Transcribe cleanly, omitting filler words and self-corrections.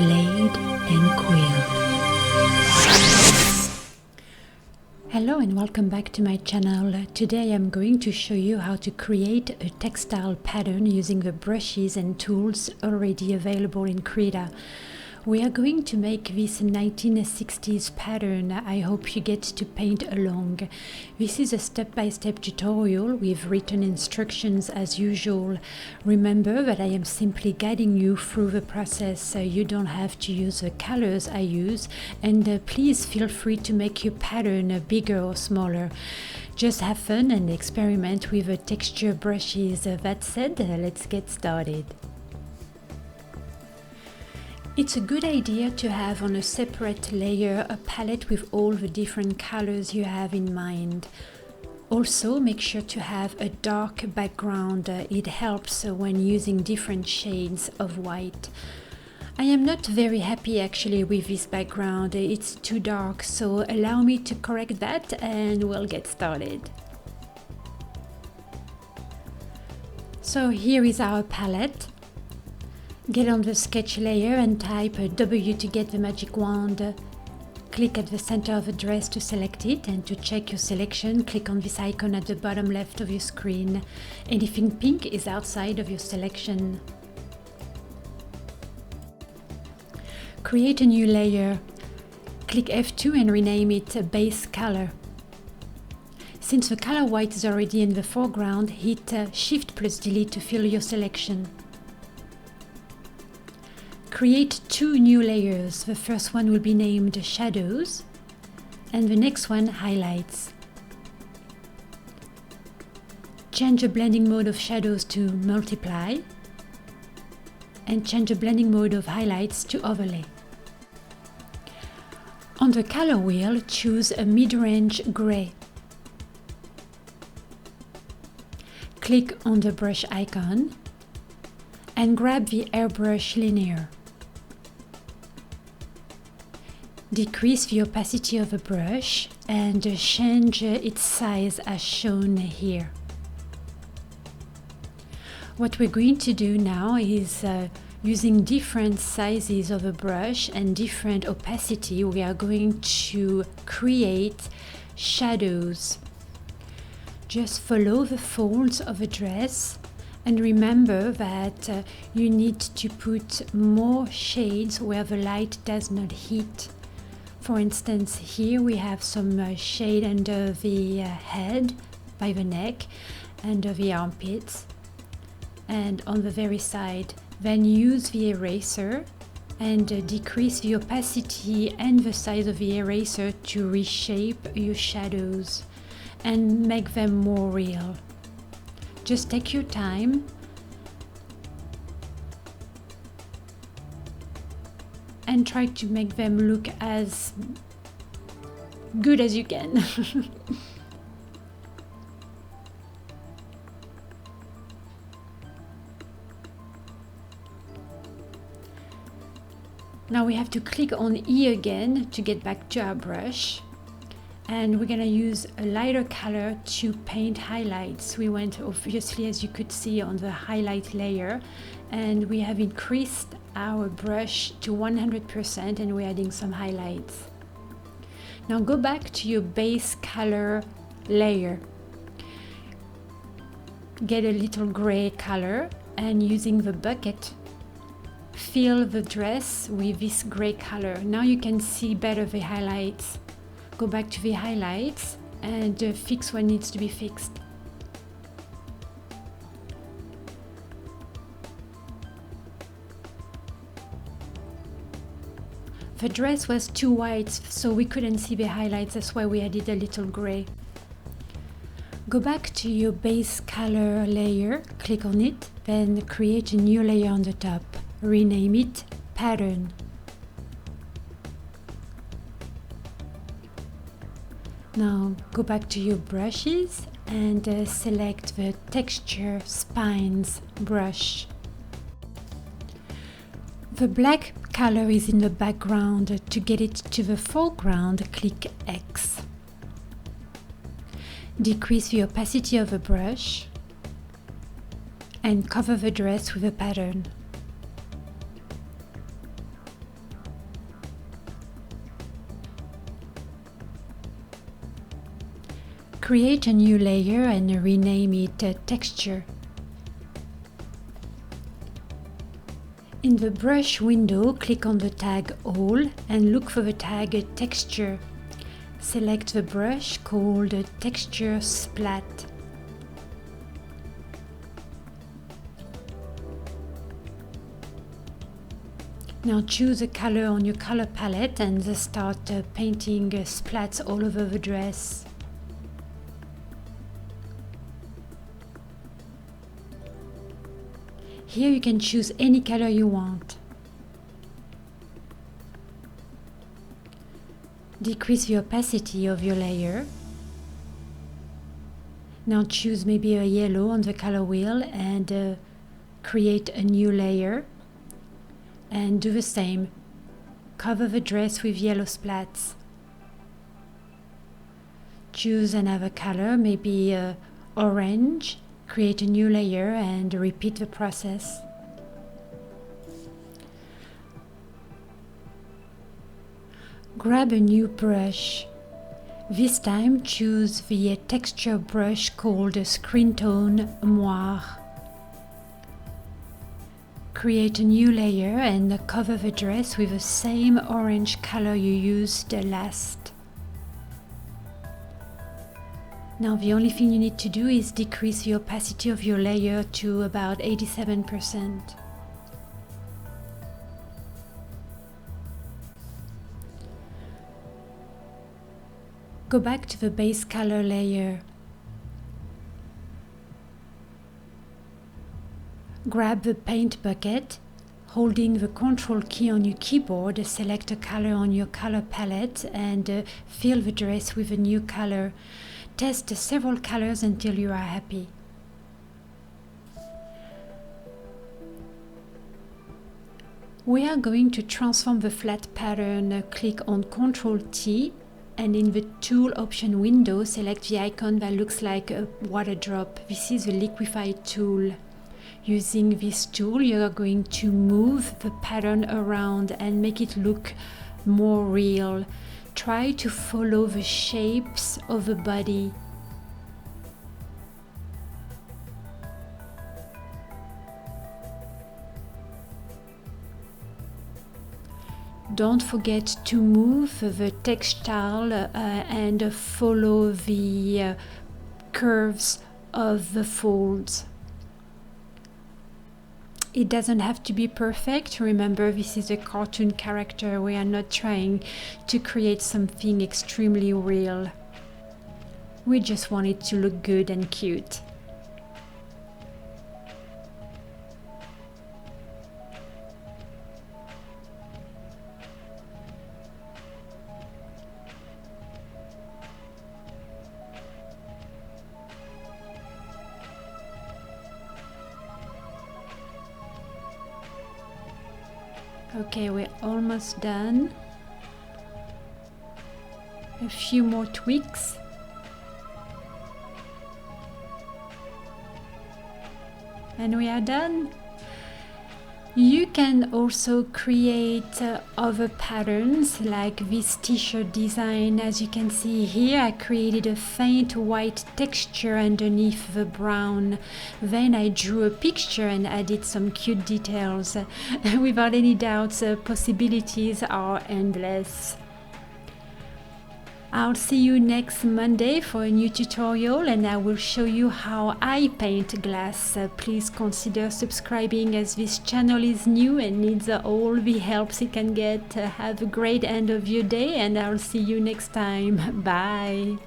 blade and quill. Hello and welcome back to my channel. Today I'm going to show you how to create a textile pattern using the brushes and tools already available in KRITA. We are going to make this 1960s pattern. I hope you get to paint along. This is a step-by-step tutorial with written instructions as usual. Remember that I am simply guiding you through the process, so you don't have to use the colors I use, and please feel free to make your pattern bigger or smaller. Just have fun and experiment with the texture brushes. That said, let's get started. It's a good idea to have on a separate layer a palette with all the different colors you have in mind. Also, make sure to have a dark background. It helps when using different shades of white. I am not very happy actually with this background. It's too dark, so allow me to correct that and we'll get started. So here is our palette. Get on the sketch layer and type W to get the magic wand. Click at the center of the dress to select it, and to check your selection, click on this icon at the bottom left of your screen. Anything pink is outside of your selection. Create a new layer. Click F2 and rename it Base Color. Since the color white is already in the foreground, hit Shift plus Delete to fill your selection. Create two new layers. The first one will be named Shadows, and the next one Highlights. Change the blending mode of Shadows to Multiply, and change the blending mode of Highlights to Overlay. On the color wheel, choose a mid-range gray. Click on the brush icon and grab the airbrush linear. Decrease the opacity of the brush and change its size as shown here. What we're going to do now is using different sizes of a brush and different opacity, we are going to create shadows. Just follow the folds of a dress and remember that you need to put more shades where the light does not hit. For instance, here we have some shade under the head, by the neck, under the armpits, and on the very side. Then use the eraser and decrease the opacity and the size of the eraser to reshape your shadows and make them more real. Just take your time and try to make them look as good as you can. Now we have to click on E again to get back to our brush. And we're gonna use a lighter color to paint highlights. We went obviously, as you could see, on the highlight layer, and we have increased our brush to 100% and we're adding some highlights. Now go back to your base color layer. Get a little gray color and using the bucket, fill the dress with this gray color. Now you can see better the highlights. Go back to the highlights and fix what needs to be fixed. The dress was too white, so we couldn't see the highlights, that's why we added a little gray. Go back to your base color layer, click on it, then create a new layer on the top. Rename it Pattern. Now go back to your brushes and select the Texture Spines brush. The black color is in the background. To get it to the foreground, click X. Decrease the opacity of the brush and cover the dress with a pattern. Create a new layer and rename it Texture. In the brush window, click on the tag All and look for the tag Texture. Select the brush called Texture Splat. Now choose a color on your color palette and start painting splats all over the dress. Here you can choose any color you want. Decrease the opacity of your layer. Now choose maybe a yellow on the color wheel and create a new layer. And do the same. Cover the dress with yellow splats. Choose another color, maybe orange. Create a new layer and repeat the process. Grab a new brush. This time choose the texture brush called Screen Tone Moire. Create a new layer and cover the dress with the same orange color you used last. Now the only thing you need to do is decrease the opacity of your layer to about 87%. Go back to the base color layer. Grab the paint bucket. Holding the Ctrl key on your keyboard, select a color on your color palette and fill the dress with a new color. Test several colors until you are happy. We are going to transform the flat pattern. Click on Ctrl T and in the tool option window select the icon that looks like a water drop. This is the LIQUIFY tool. Using this tool you are going to move the pattern around and make it look more real. Try to follow the shapes of the body. Don't forget to move the textile and follow the curves of the folds. It doesn't have to be perfect. Remember, this is a cartoon character. We are not trying to create something extremely real. We just want it to look good and cute. Okay, we're almost done. A few more tweaks. And we are done. You can also create other patterns like this t-shirt design. As you can see here, I created a faint white texture underneath the brown. Then I drew a picture and added some cute details. Without any doubts, possibilities are endless. I'll see you next Monday for a new tutorial and I will show you how I paint glass. Please consider subscribing as this channel is new and needs all the help it can get. Have a great end of your day and I'll see you next time. Bye!